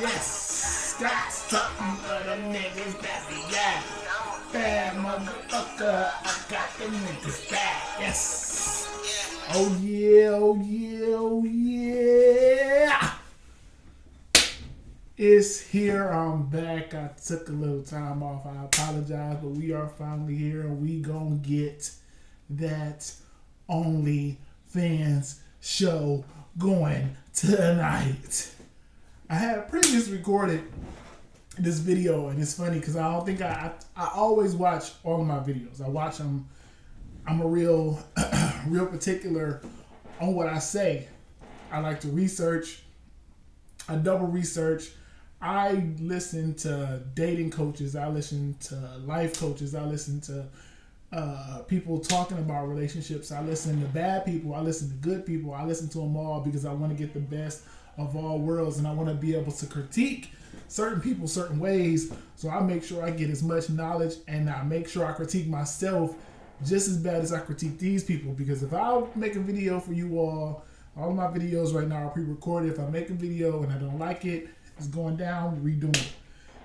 Yes, got something for the niggas that be yeah. Bad motherfucker, I got the niggas back. Yes. Oh yeah, oh yeah, oh yeah. It's here. I'm back. I took a little time off. I apologize, but we are finally here and we gonna get that OnlyFans show going tonight. I had previously recorded this video, and it's funny because I don't think I always watch all of my videos. I watch them. I'm a real real particular on what I say. I like to research. I double research. I listen to dating coaches. I listen to life coaches. I listen to people talking about relationships. I listen to bad people. I listen to good people. I listen to them all because I want to get the best of all worlds, and I want to be able to critique certain people certain ways. So I make sure I get as much knowledge, and I make sure I critique myself just as bad as I critique these people. Because if I make a video for you all of my videos right now are pre-recorded. If I make a video and I don't like it, it's going down, redoing it.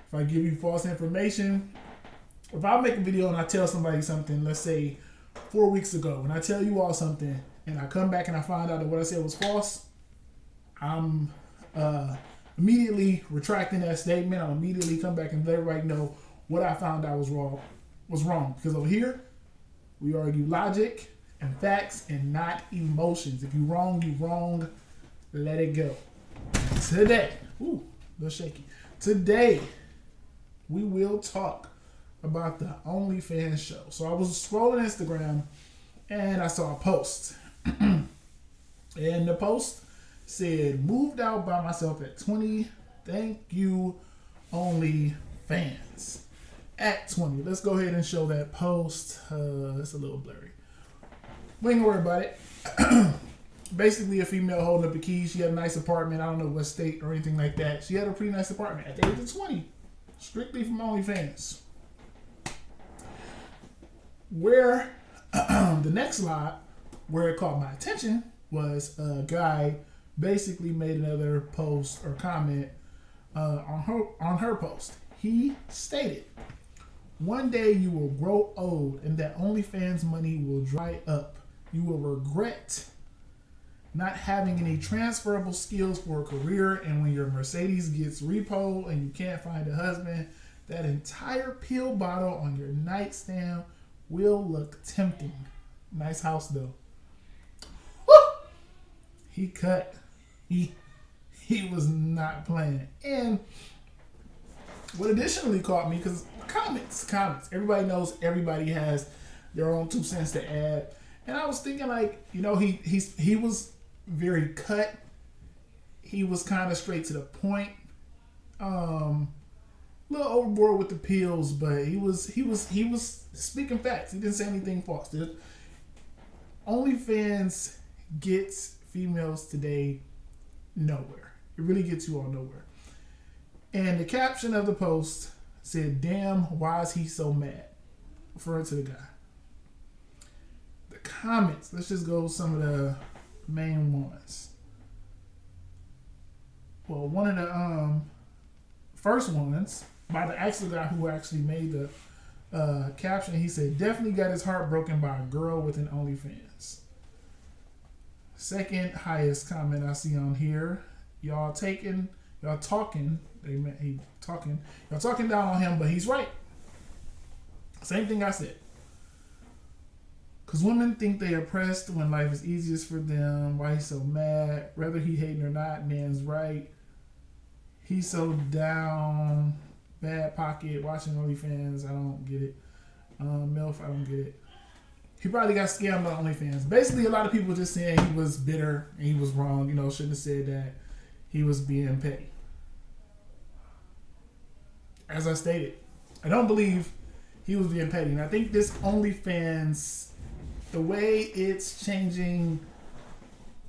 If I give you false information, if I make a video and I tell somebody something, let's say 4 weeks ago, and I tell you all something, and I come back and I find out that what I said was false, I'm immediately retracting that statement. I'll immediately come back and let everybody know what I found out was wrong. Because over here, we argue logic and facts and not emotions. If you wrong, you wrong. Let it go. Today, a little shaky. Today, we will talk about the OnlyFans show. So I was scrolling Instagram and I saw a post. And the post said, moved out by myself at 20. Thank you, OnlyFans. At 20. Let's go ahead and show that post. It's a little blurry. We ain't gonna worry about it. Basically, a female holding up the keys. She had a nice apartment. I don't know what state or anything like that. She had a pretty nice apartment at the age of 20. Strictly from OnlyFans. Where the next slide, where it caught my attention, was a guy basically made another post or comment on her post. He stated, "One day you will grow old and that OnlyFans money will dry up. You will regret not having any transferable skills for a career, and when your Mercedes gets repoed and you can't find a husband, that entire pill bottle on your nightstand will look tempting." Nice house though. Woo! He cut. He was not playing. And what additionally caught me, because comments. Everybody knows everybody has their own 2 cents to add. And I was thinking, like, he was very cut. He was kind of straight to the point. A little overboard with the pills, but he was speaking facts. He didn't say anything false. OnlyFans gets females today nowhere. It really gets you all nowhere. And the caption of the post said, "Damn, why is he so mad?" Referring to the guy. The comments, let's just go some of the main ones. Well, one of the first ones by the actual guy who actually made the caption, he said, "Definitely got his heart broken by a girl with an OnlyFans." Second highest comment I see on here, y'all talking down on him, but he's right. Same thing I said. Because women think they oppressed when life is easiest for them. Why he's so mad? Whether he hating or not, man's right. He's so down. Bad pocket. Watching OnlyFans. I don't get it. MILF, I don't get it. He probably got scammed on OnlyFans. Basically, a lot of people just saying he was bitter and he was wrong. Shouldn't have said that. He was being petty. As I stated, I don't believe he was being petty. And I think this OnlyFans, the way it's changing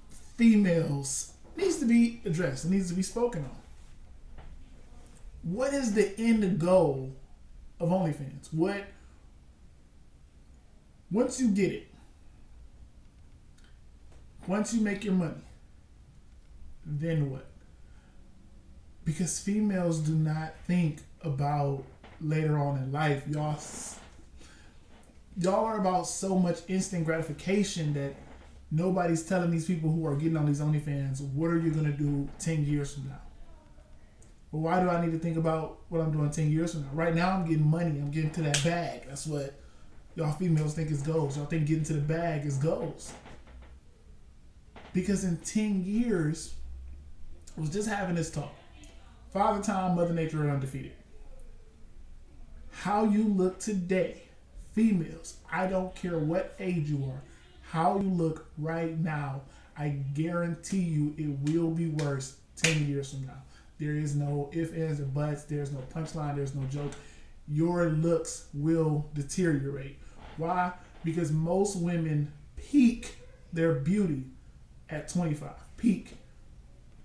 females, needs to be addressed. It needs to be spoken on. What is the end goal of OnlyFans? Once you get it, once you make your money, then what? Because females do not think about later on in life. Y'all are about so much instant gratification that nobody's telling these people who are getting on these OnlyFans, what are you gonna do 10 years from now? Well, why do I need to think about what I'm doing 10 years from now? Right now, I'm getting money. I'm getting to that bag. That's what y'all females think is goals. Y'all think getting to the bag is goals. Because in 10 years, I was just having this talk. Father Time, Mother Nature are undefeated. How you look today, females, I don't care what age you are, how you look right now, I guarantee you it will be worse 10 years from now. There is no ifs, ands, or buts. There's no punchline. There's no joke. Your looks will deteriorate. Why? Because most women peak their beauty at 25. Peak.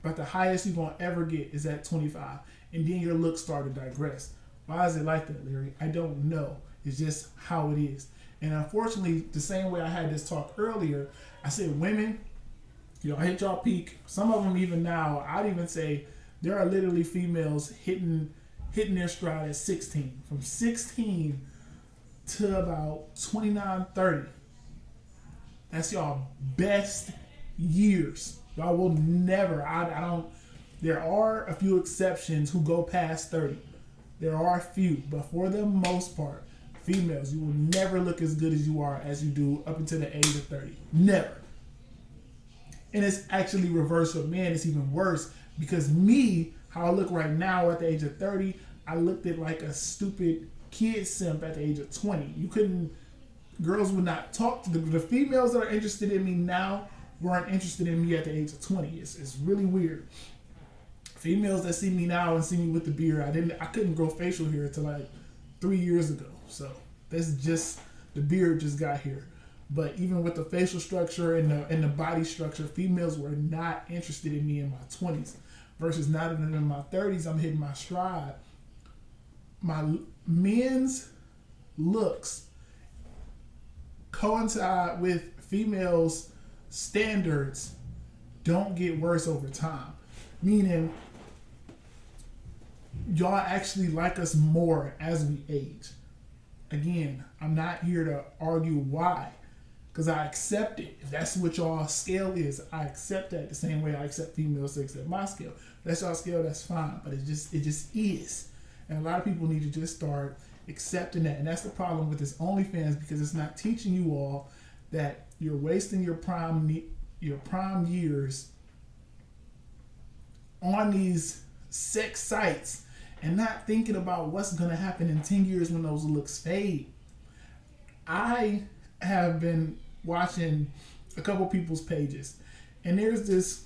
But the highest you're going to ever get is at 25. And then your looks start to digress. Why is it like that, Larry? I don't know. It's just how it is. And unfortunately, the same way I had this talk earlier, I said women, I hit y'all peak. Some of them even now, I'd even say there are literally females hitting their stride at 16. From 16 to about 29, 30. That's y'all best years. Y'all will never, I don't, there are a few exceptions who go past 30. There are a few, but for the most part, females, you will never look as good as you are as you do up until the age of 30. Never. And it's actually reversed for men. It's even worse because me, how I look right now at the age of 30, I looked at like a stupid kid simp at the age of 20. Girls would not talk to the females that are interested in me now weren't interested in me at the age of 20. It's really weird. Females that see me now and see me with the beard, I couldn't grow facial hair until like 3 years ago. So that's just, the beard just got here. But even with the facial structure and the body structure, females were not interested in me in my 20s. Versus now that I'm in my 30s, I'm hitting my stride. My men's looks coincide with females' standards don't get worse over time. Meaning, y'all actually like us more as we age. Again, I'm not here to argue why, because I accept it. If that's what y'all scale is, I accept that the same way I accept females to accept my scale. If that's y'all scale, that's fine, but it just is. And a lot of people need to just start accepting that. And that's the problem with this OnlyFans, because it's not teaching you all that you're wasting your prime years on these sex sites and not thinking about what's going to happen in 10 years when those looks fade. I have been watching a couple people's pages, and there's this,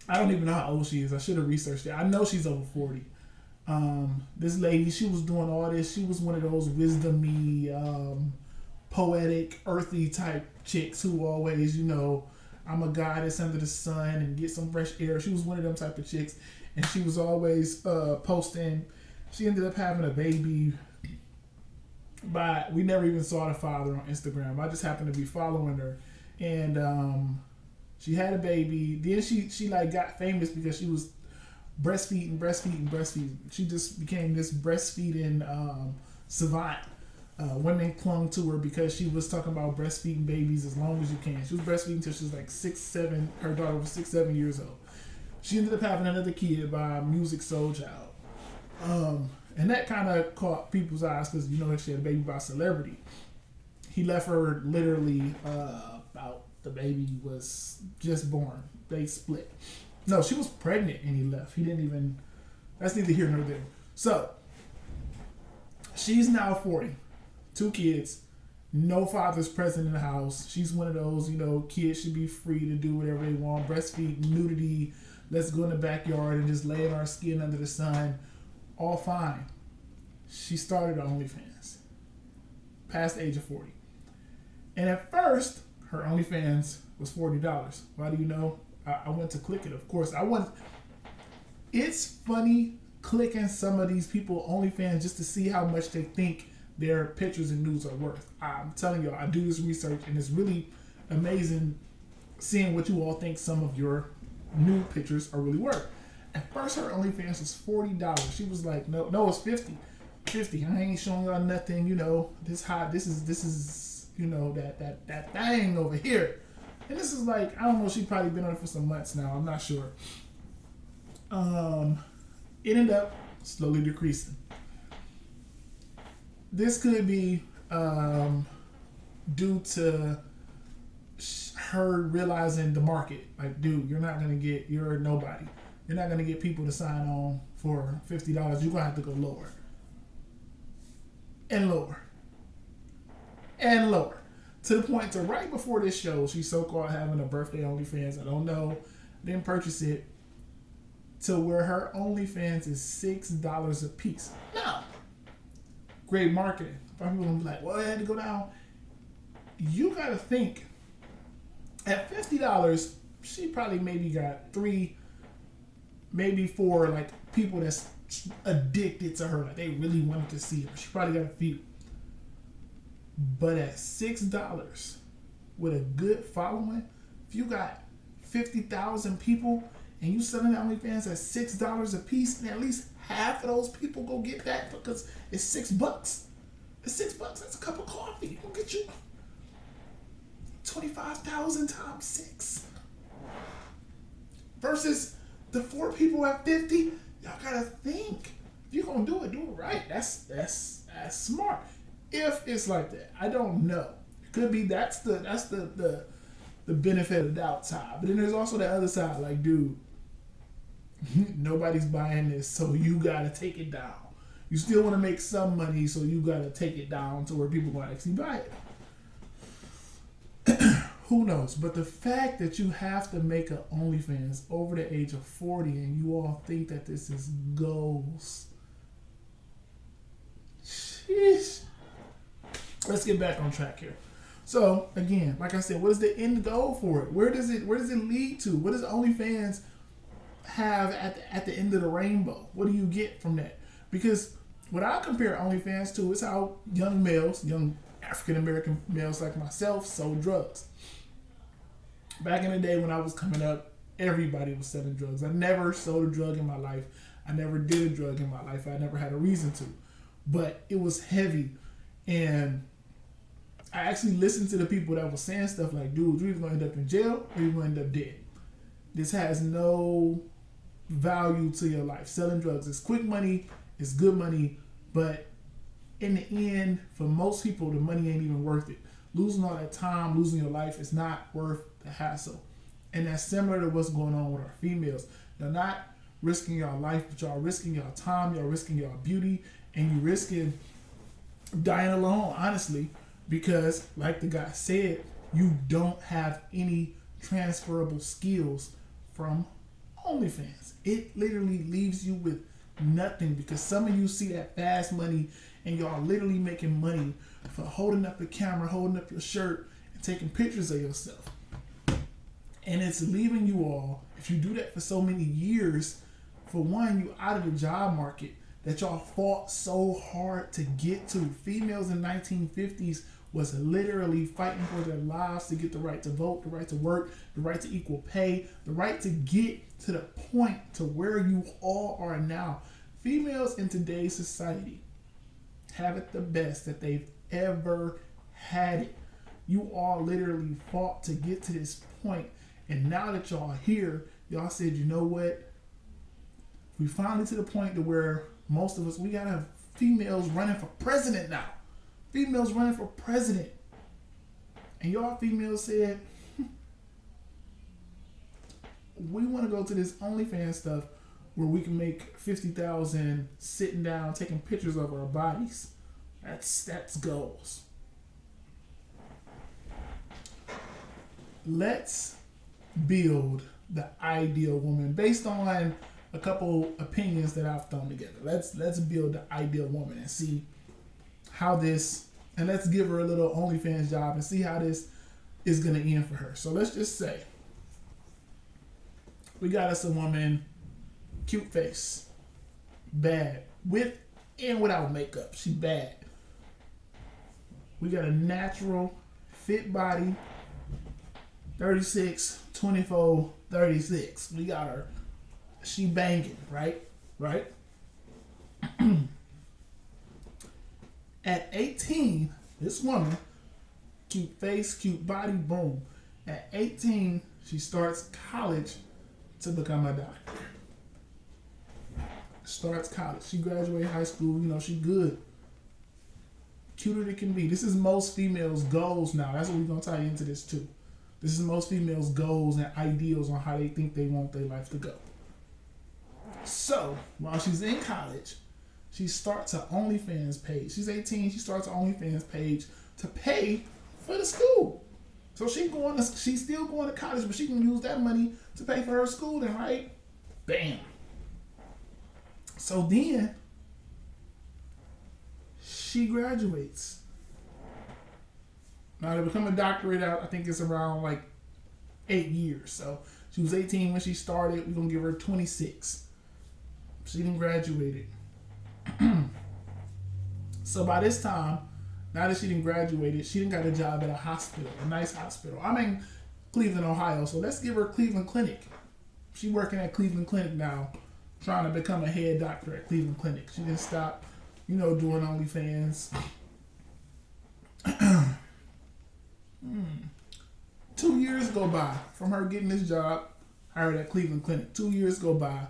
I don't even know how old she is. I should have researched it. I know she's over 40. This lady, she was doing all this. She was one of those wisdom-y, poetic, earthy type chicks who always, I'm a goddess under the sun and get some fresh air. She was one of them type of chicks. And she was always posting. She ended up having a baby, but we never even saw the father on Instagram. I just happened to be following her. And she had a baby. Then she like got famous because she was breastfeeding. She just became this breastfeeding savant. Women clung to her because she was talking about breastfeeding babies as long as you can. She was breastfeeding until she was like 6, 7. Her daughter was 6, 7 years old. She ended up having another kid by Musiq Soulchild. And that kind of caught people's eyes because, she had a baby by a celebrity. He left her literally about the baby was just born. They split. No, she was pregnant and he left. He didn't even, that's neither here nor there. So, she's now 40. 2 kids. No father's present in the house. She's one of those, kids should be free to do whatever they want. Breastfeed, nudity. Let's go in the backyard and just lay in our skin under the sun. All fine. She started OnlyFans. Past the age of 40. And at first, her OnlyFans was $40. Why do you know? I went to click it. Of course, it's funny clicking some of these people OnlyFans just to see how much they think their pictures and nudes are worth. I'm telling y'all, I do this research and it's really amazing seeing what you all think some of your nude pictures are really worth. At first, her OnlyFans was $40. She was like, no, it's 50. 50. I ain't showing y'all nothing. You know, this hot. This is you know that thing over here. And this is like, I don't know. She probably been on it for some months now. I'm not sure. It ended up slowly decreasing. This could be due to her realizing the market. Like, dude, you're a nobody. You're not gonna get people to sign on for $50. You're gonna have to go lower. And lower. And lower. To the point to right before this show, she's so-called having a birthday OnlyFans. I don't know. Didn't purchase it. To where her OnlyFans is $6 a piece. Now, great marketing. People gonna be like, well, it had to go down. You gotta think, at $50, she probably maybe got 3, maybe 4 like people that's addicted to her. Like they really wanted to see her. She probably got a few. But at $6 with a good following, if you got 50,000 people and you selling OnlyFans at $6 a piece, and at least half of those people go get that because it's $6. It's $6. That's a cup of coffee. It'll get you 25,000 times 6. Versus the 4 people at 50. Y'all gotta think. If you're gonna do it right. That's smart. If it's like that, I don't know. It could be that's the benefit of the doubt side. But then there's also the other side. Like, dude, nobody's buying this, so you gotta take it down. You still want to make some money, so you gotta take it down to where people will actually buy it. Who knows? But the fact that you have to make an OnlyFans over the age of 40 and you all think that this is goals. Sheesh. Let's get back on track here. So again, like I said, what is the end goal for it? Where does it lead to? What does OnlyFans have at the end of the rainbow? What do you get from that? Because what I compare OnlyFans to is how young African American males like myself sold drugs. Back in the day when I was coming up, everybody was selling drugs. I never sold a drug in my life. I never did a drug in my life. I never had a reason to. But it was heavy. And I actually listened to the people that were saying stuff like, dude, you're either going to end up in jail or you're going to end up dead. This has no value to your life. Selling drugs is quick money, it's good money, but in the end, for most people, the money ain't even worth it. Losing all that time, losing your life is not worth the hassle. And that's similar to what's going on with our females. They're not risking your life, but y'all risking your time, y'all risking your beauty, and you risking dying alone, honestly, because like the guy said, you don't have any transferable skills from OnlyFans. It literally leaves you with nothing, because some of you see that fast money and y'all literally making money for holding up the camera, holding up your shirt, and taking pictures of yourself. And it's leaving you all, if you do that for so many years, for one, you out of the job market that y'all fought so hard to get to. Females in the 1950s was literally fighting for their lives to get the right to vote, the right to work, the right to equal pay, the right to get to the point to where you all are now. Females in today's society have it the best that they've ever had it. You all literally fought to get to this point. And now that y'all are here, y'all said, you know what? We finally to the point to where most of us, we gotta have females running for president now. Females running for president. And y'all females said, we want to go to this OnlyFans stuff where we can make 50,000 sitting down taking pictures of our bodies. That's goals. Let's build the ideal woman based on a couple opinions that I've thrown together. Let's build the ideal woman and see how this, and let's give her a little OnlyFans job and see how this is gonna end for her. So let's just say we got us a woman, cute face, bad, with and without makeup. She bad. We got a natural, fit body, 36, 24, 36. We got her She banging, right? Right? At 18, this woman, cute face, cute body, boom. At 18, she starts college to become a doctor. Starts college. She graduated high school. You know, she good. Cuter than can be. This is most females' goals now. That's what we're going to tie into this too. This is most females' goals and ideals on how they think they want their life to go. So, while she's in college, she starts her OnlyFans page. She's 18. She starts her OnlyFans page to pay for the school. So she's still going to college, but she can use that money to pay for her schooling, right? Bam. So then she graduates. Now to become a doctorate out, I think it's around like 8 years. So she was 18 when she started. We're gonna give her 26. She didn't graduate. So by this time, now that she didn't graduate, she didn't got a job at a hospital, a nice hospital. I'm in Cleveland, Ohio, so let's give her Cleveland Clinic. She's working at Cleveland Clinic now, trying to become a head doctor at Cleveland Clinic. She didn't stop, doing OnlyFans. 2 years go by from her getting this job, hired at Cleveland Clinic. 2 years go by.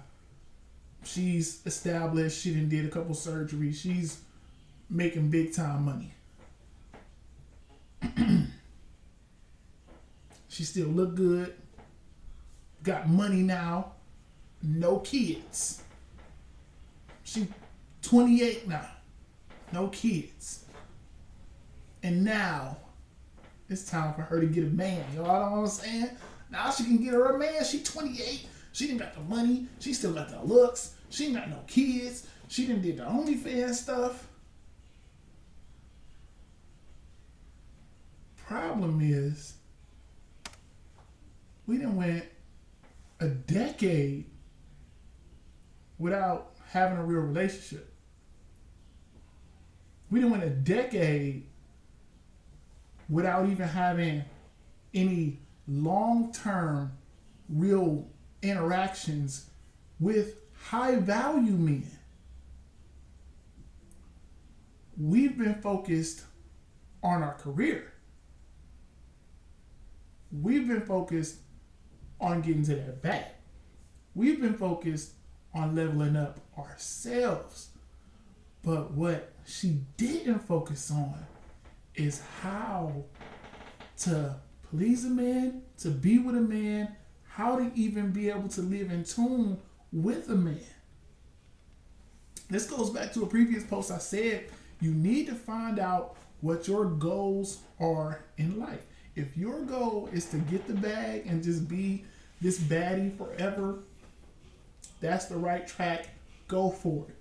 She's established. She done did a couple surgeries. She's making big time money. She still look good. Got money now. No kids. She 28 now. No kids. And now it's time for her to get a man. Y'all know what I'm saying? Now she can get her a man. She 28. She didn't got the money. She still got the looks. She ain't got no kids. She done did the OnlyFans stuff. Problem is, we done went a decade without having a real relationship. We done went a decade without even having any long-term real interactions with high-value men. We've been focused on our career. We've been focused on getting to that bag. We've been focused on leveling up ourselves. But what she didn't focus on is how to please a man, to be with a man, how to even be able to live in tune with a man. This goes back to a previous post. I said you need to find out what your goals are in life. If your goal is to get the bag and just be this baddie forever, that's the right track. Go for it.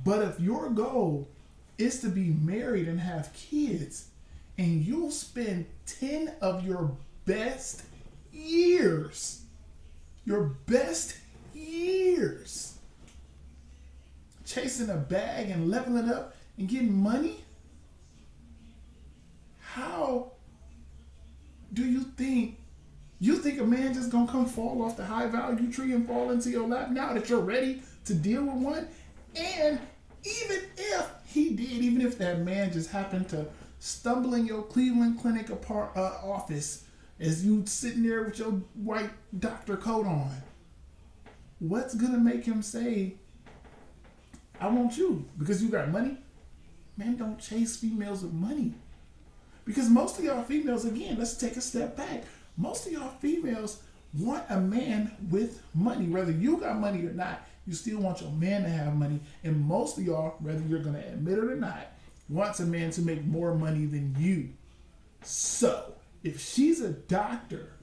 But if your goal is to be married and have kids, and you'll spend 10 of your best years chasing a bag and leveling up and getting money, how do you think a man just gonna come fall off the high value tree and fall into your lap now that you're ready to deal with one? And even if that man just happened to stumble in your Cleveland Clinic office as you sitting there with your white doctor coat on, what's gonna make him say, I want you because you got money? Man, don't chase females with money. Because most of y'all females, again, let's take a step back. Most of y'all females want a man with money. Whether you got money or not, you still want your man to have money. And most of y'all, whether you're going to admit it or not, wants a man to make more money than you. So, if she's a doctor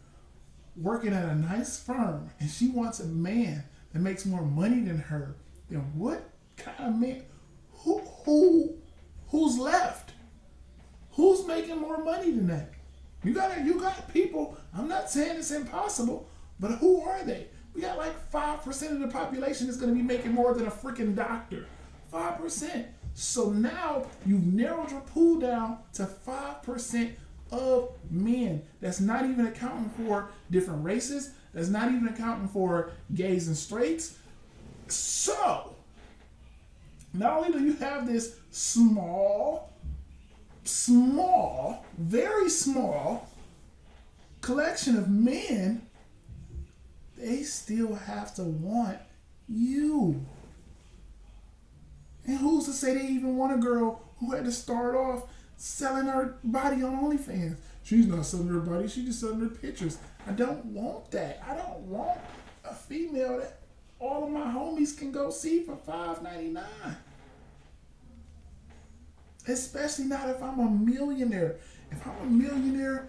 working at a nice firm and she wants a man that makes more money than her, then what kind of man? Who's left? Who's making more money than that? You got people. I'm not saying it's impossible, but who are they? We got like 5% of the population that's going to be making more than a freaking doctor. 5%. So now you've narrowed your pool down to 5% of men. That's not even accounting for different races. That's not even accounting for gays and straights. So, not only do you have this small, very small collection of men, they still have to want you. And who's to say they even want a girl who had to start off selling her body on OnlyFans? She's not selling her body, she's just selling her pictures. I don't want that. I don't want a female that all of my homies can go see for $5.99. Especially not if I'm a millionaire. If I'm a millionaire,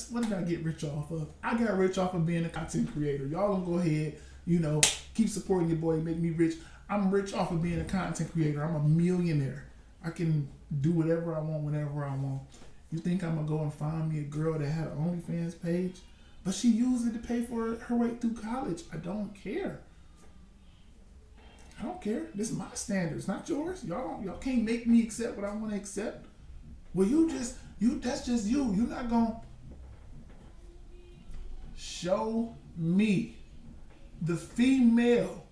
what did I get rich off of? I got rich off of being a content creator. Y'all gonna go ahead, keep supporting your boy, make me rich. I'm rich off of being a content creator. I'm a millionaire. I can do whatever I want, whenever I want. You think I'm gonna go and find me a girl that had an OnlyFans page, but she used it to pay for her way through college? I don't care. I don't care. This is my standards, not yours. Y'all can't make me accept what I want to accept. Well, that's just you. You're not gonna show me the female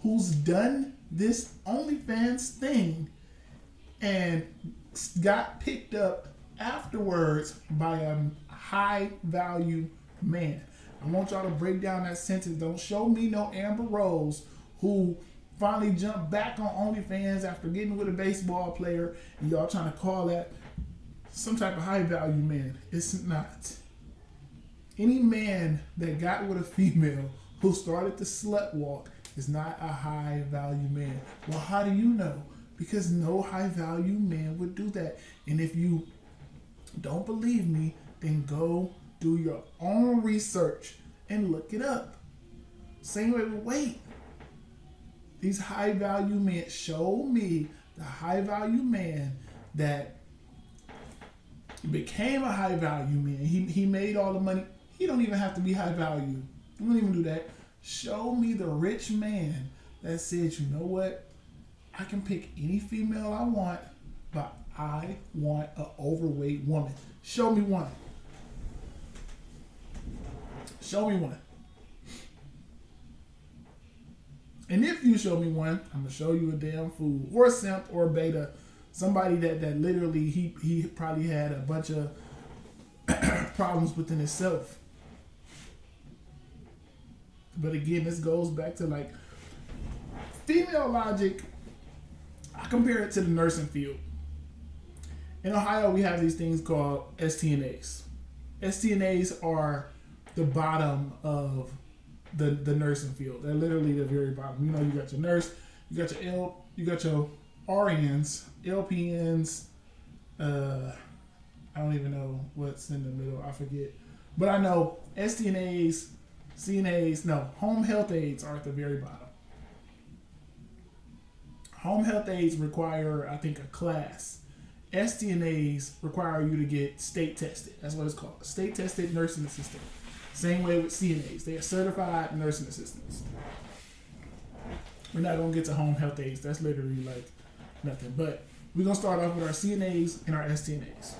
who's done this OnlyFans thing and got picked up afterwards by a high value man. I want y'all to break down that sentence. Don't show me no Amber Rose who finally jumped back on OnlyFans after getting with a baseball player, and y'all trying to call that some type of high value man. It's not. Any man that got with a female who started to slut walk is not a high value man. Well, how do you know? Because no high value man would do that. And if you don't believe me, then go do your own research and look it up. Same way with weight. These high value men, show me the high value man that became a high value man. He made all the money. He don't even have to be high value. You don't even do that. Show me the rich man that said, you know what? I can pick any female I want, but I want an overweight woman. Show me one. Show me one. And if you show me one, I'm gonna show you a damn fool or a simp or a beta, somebody that literally he probably had a bunch of problems within himself. But again, this goes back to like female logic. I compare it to the nursing field. In Ohio, we have these things called STNAs. STNAs are the bottom of the nursing field. They're literally the very bottom. You got your nurse, you got your RNs, LPNs. I don't even know what's in the middle. I forget. But I know STNAs, CNAs, no, home health aides are at the very bottom. Home health aides require, I think, a class. STNAs require you to get state tested. That's what it's called. State tested nursing assistant. Same way with CNAs. They are certified nursing assistants. We're not going to get to home health aides. That's literally like nothing. But we're going to start off with our CNAs and our STNAs.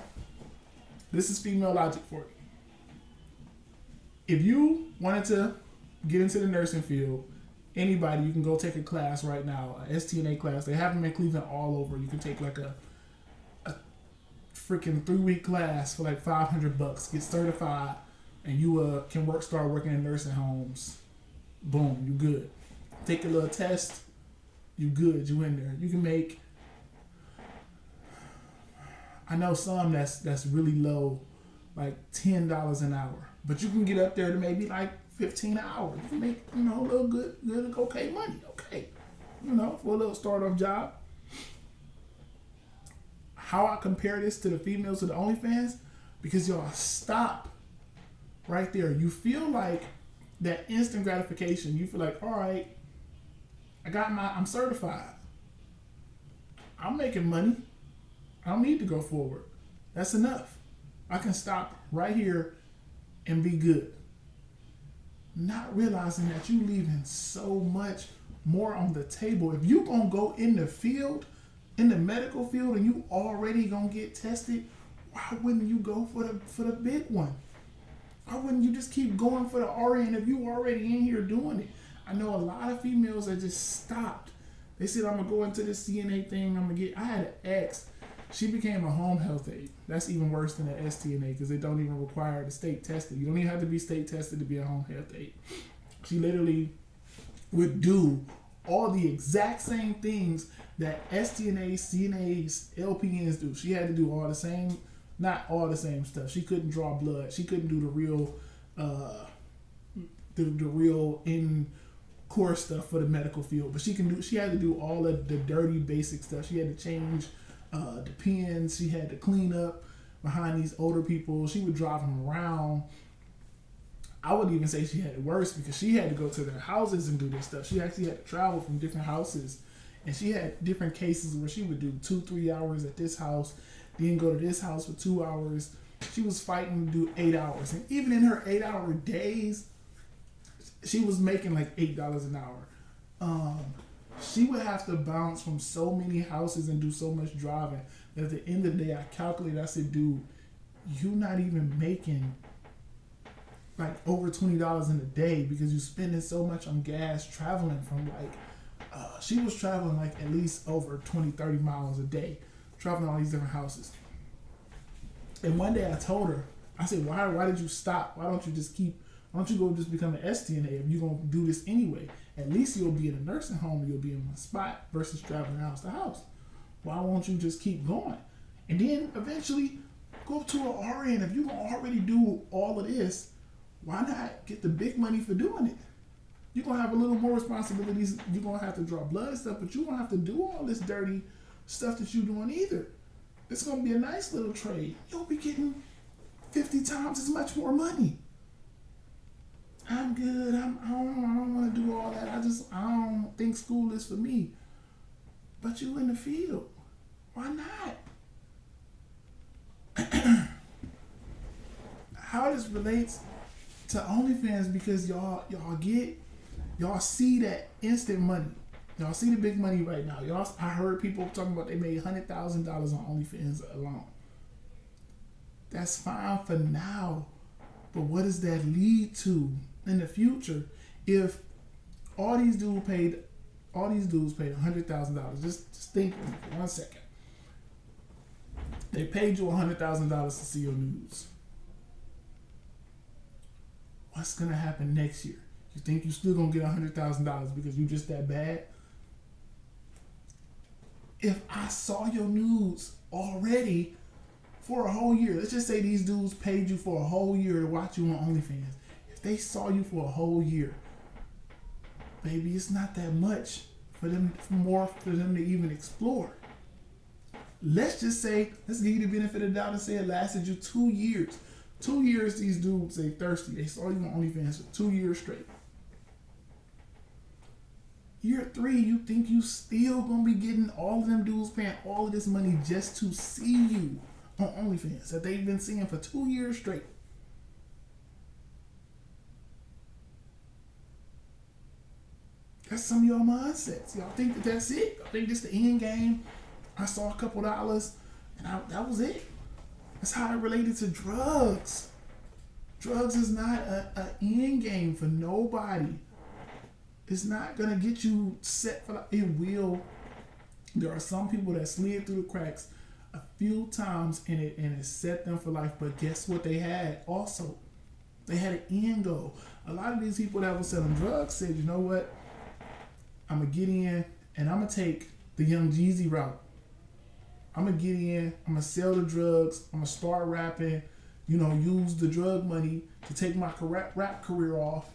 This is female logic for you. If you wanted to get into the nursing field, anybody, you can go take a class right now, a STNA class. They have them in Cleveland all over. You can take like a freaking 3-week class for like $500. Get certified, and you can start working in nursing homes. Boom, you good. Take a little test, you good. You in there. You can make. I know some that's really low, like $10 an hour, but you can get up there to maybe like 15 an hour. You can make a little good okay money. Okay, for a little start-off job. How I compare this to the females of the OnlyFans, because y'all stop right there. You feel like that instant gratification. You feel like, all right, I'm certified. I'm making money. I don't need to go forward. That's enough. I can stop right here and be good. Not realizing that you leaving so much more on the table. If you gonna go in the field, in the medical field, and you already gonna get tested, why wouldn't you go for the big one? Why wouldn't you just keep going for the RN if you already in here doing it? I know a lot of females that just stopped. They said, I'm gonna go into this CNA thing. I had an ex. She became a home health aide. That's even worse than an STNA because they don't even require the state tested. You don't even have to be state tested to be a home health aide. She literally would do all the exact same things that STNAs, CNAs, LPNs do. She had to do all the same, not all the same stuff. She couldn't draw blood. She couldn't do the real, the real in core stuff for the medical field. But she can do. She had to do all of the dirty basic stuff. She had to change the pins. She had to clean up behind these older people. She would drive them around. I would even say she had it worse because she had to go to their houses and do this stuff. She actually had to travel from different houses. And she had different cases where she would do 2-3 hours at this house, then go to this house for 2 hours. She was fighting to do 8 hours. And even in her 8-hour days, she was making like $8 an hour. She would have to bounce from so many houses and do so much driving that at the end of the day, I calculated, I said, dude, you're not even making like over $20 in a day because you're spending so much on gas traveling from like, she was traveling like at least over 20-30 miles a day, traveling all these different houses. And one day I told her, I said, why did you stop? Why don't you go just become an STNA if you're going to do this anyway? At least you'll be in a nursing home, you'll be in one spot versus traveling house to house. Why won't you just keep going? And then eventually go to an RN. If you're going to already do all of this, why not get the big money for doing it? You're going to have a little more responsibilities. You're going to have to draw blood and stuff, but you won't have to do all this dirty stuff that you're doing either. It's going to be a nice little trade. You'll be getting 50 times as much more money. I'm good. I don't want to do all that. I don't think school is for me. But you in the field. Why not? How this relates to OnlyFans because y'all see that instant money. Y'all see the big money right now. I heard people talking about they made $100,000 on OnlyFans alone. That's fine for now, but what does that lead to in the future if all these dudes paid $100,000? Just think with me for 1 second. They paid you $100,000 to see your nudes. What's gonna happen next year? You think you still gonna get $100,000 because you just that bad? If I saw your nudes already for a whole year, let's just say these dudes paid you for a whole year to watch you on OnlyFans. If they saw you for a whole year, baby, it's not that much for them to even explore. Let's just say, let's give you the benefit of the doubt and say it lasted you 2 years. 2 years, these dudes, they thirsty. They saw you on OnlyFans for 2 years straight. Year 3, you think you still gonna be getting all of them dudes paying all of this money just to see you on OnlyFans that they've been seeing for 2 years straight. That's some of your mindsets. Y'all think that that's it? Y'all think this the end game? I saw a couple dollars and that was it. That's how it related to drugs. Drugs is not an end game for nobody. It's not gonna get you set for it will. There are some people that slid through the cracks a few times and it set them for life. But guess what they had also? They had an end goal. A lot of these people that were selling drugs said, you know what? I'm gonna get in and I'm gonna take the Young Jeezy route. I'm gonna get in, I'm gonna sell the drugs, I'm gonna start rapping, use the drug money to take my rap career off,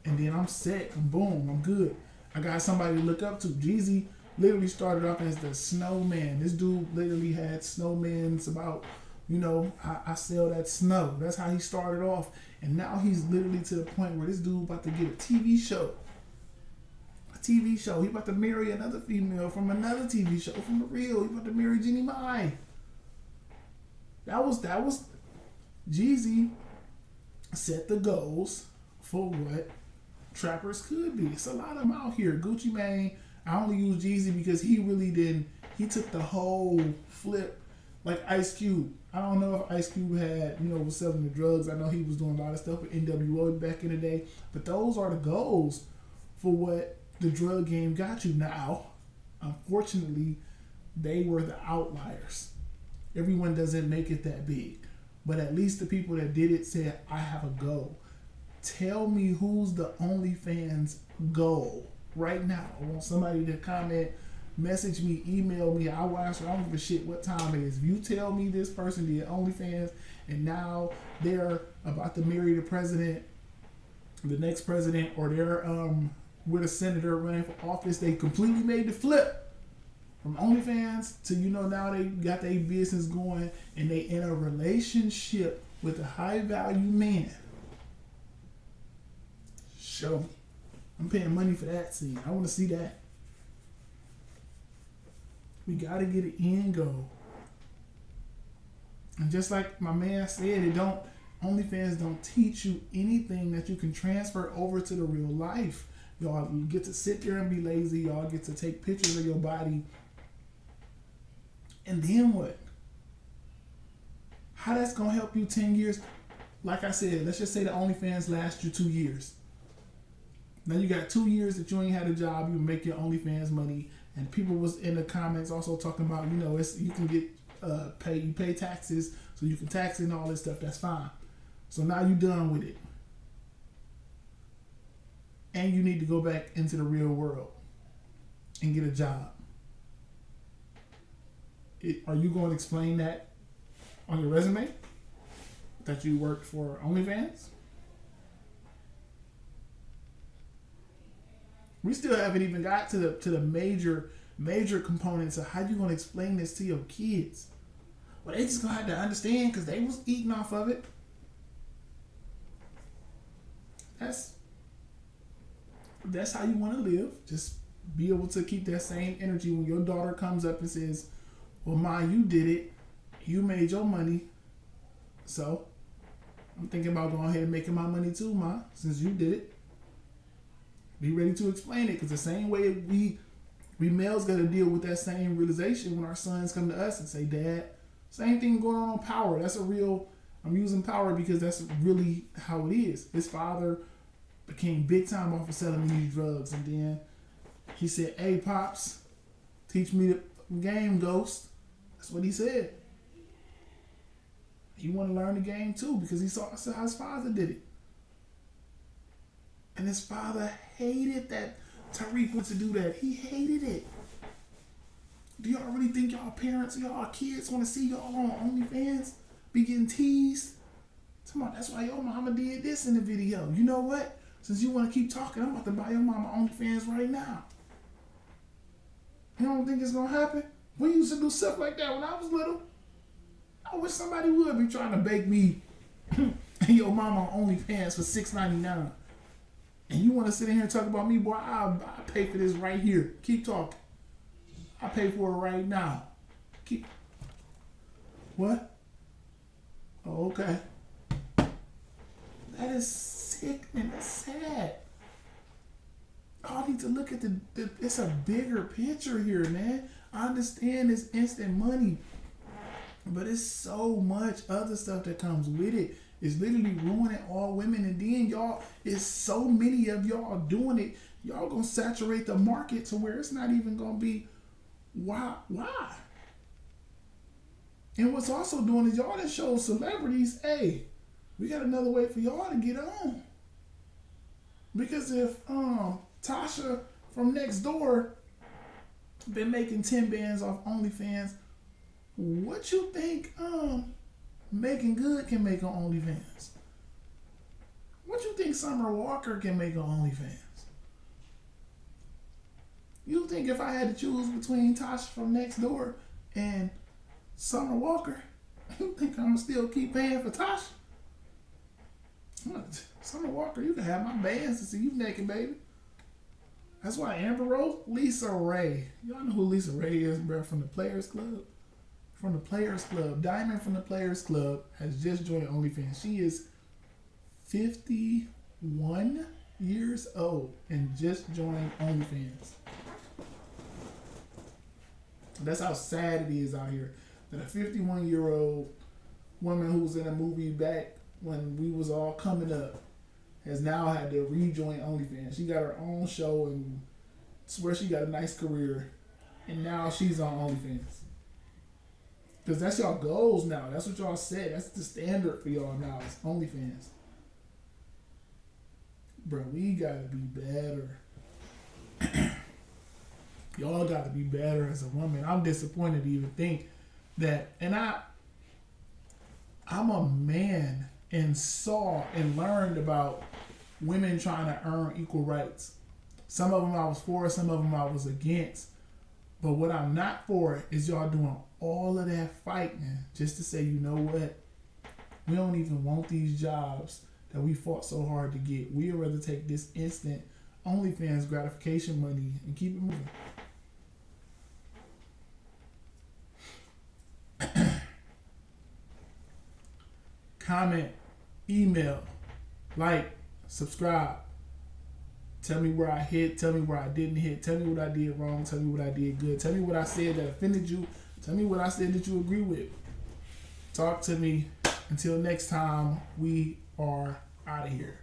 and then I'm set, and boom, I'm good. I got somebody to look up to. Jeezy literally started off as the snowman. This dude literally had snowmans about, I sell that snow. That's how he started off. And now he's literally to the point where this dude about to get a TV show. He about to marry another female from another TV show from The Real. He about to marry Jeannie Mai. That was Jeezy set the goals for what trappers could be. It's a lot of them out here. Gucci Mane, I only use Jeezy because he really didn't. He took the whole flip Like Ice Cube. I don't know if Ice Cube had, was selling the drugs. I know he was doing a lot of stuff with NWO back in the day. But those are the goals for what the drug game got you. Now, unfortunately, they were the outliers. Everyone doesn't make it that big. But at least the people that did it said, I have a goal. Tell me who's the OnlyFans goal right now. I want somebody to comment, message me, email me. I'll answer. I don't give a shit what time it is. If you tell me this person did OnlyFans and now they're about to marry the president, the next president, or they're with a senator running for office, they completely made the flip from OnlyFans to, now they got their business going and they in a relationship with a high value man. Show me. I'm paying money for that scene. I want to see that. We got to get an end goal. And just like my man said, OnlyFans don't teach you anything that you can transfer over to the real life. Y'all get to sit there and be lazy. Y'all get to take pictures of your body. And then what? How that's going to help you 10 years? Like I said, let's just say the OnlyFans lasts you 2 years. Now you got 2 years that you ain't had a job. You make your OnlyFans money. And people was in the comments also talking about, you can get you pay taxes, so you can tax it and all this stuff. That's fine. So now you're done with it. And you need to go back into the real world and get a job. Are you going to explain that on your resume? That you worked for OnlyFans? We still haven't even got to the major components of how you going to explain this to your kids. Well, they just going to have to understand because they was eating off of it. That's how you want to live. Just be able to keep that same energy when your daughter comes up and says, well, Ma, you did it. You made your money. So I'm thinking about going ahead and making my money too, Ma, since you did it. Be ready to explain it, because the same way we males got to deal with that same realization when our sons come to us and say, Dad, same thing going on Power. That's I'm using Power because that's really how it is. His father became big time off of selling these drugs, and then he said, hey, Pops, teach me the game, Ghost. That's what he said. He want to learn the game too because he saw how his father did it. And his father hated that Tariq went to do that. He hated it. Do y'all really think y'all parents, y'all kids want to see y'all on OnlyFans be getting teased? Come on, that's why your mama did this in the video. You know what? Since you want to keep talking, I'm about to buy your mama OnlyFans right now. You don't think it's going to happen? We used to do stuff like that when I was little. I wish somebody would be trying to bake me and your mama on OnlyFans for $6.99. And you want to sit in here and talk about me, boy, I'll pay for this right here. Keep talking. I pay for it right now. What? Oh, okay. That is sick and that's sad. I need to look at it's a bigger picture here, man. I understand it's instant money, but it's so much other stuff that comes with it. It's literally ruining all women. And then y'all, it's so many of y'all doing it. Y'all gonna saturate the market to where it's not even gonna be why? And what's also doing is y'all that show celebrities, hey, we got another way for y'all to get on. Because if Tasha from next door been making 10 bands off OnlyFans, what you think Megan Good can make on OnlyFans? What you think Summer Walker can make on OnlyFans? You think if I had to choose between Tasha from next door and Summer Walker, you think I'm gonna still keep paying for Tasha? Summer Walker, you can have my bands to see you naked, baby. That's why Amber Rose, Lisa Ray. Y'all know who Lisa Ray is, bro, from the Players Club? From the Players Club. Diamond from the Players Club has just joined OnlyFans. She is 51 years old and just joined OnlyFans. That's how sad it is out here. that a 51-year-old woman who was in a movie back when we was all coming up has now had to rejoin OnlyFans. She got her own show and swear she got a nice career, and now she's on OnlyFans. Because that's y'all goals now. That's what y'all said. That's the standard for y'all now. It's OnlyFans. Bro, we gotta be better. Y'all gotta be better as a woman. I'm disappointed to even think that. And I'm a man and saw and learned about women trying to earn equal rights. Some of them I was for, some of them I was against. But what I'm not for is y'all doing all of that fighting just to say, you know what? We don't even want these jobs that we fought so hard to get. We'd rather take this instant OnlyFans gratification money and keep it moving. Comment, email, like, subscribe. Tell me where I hit. Tell me where I didn't hit. Tell me what I did wrong. Tell me what I did good. Tell me what I said that offended you. Tell me what I said that you agree with. Talk to me. Until next time, we are out of here.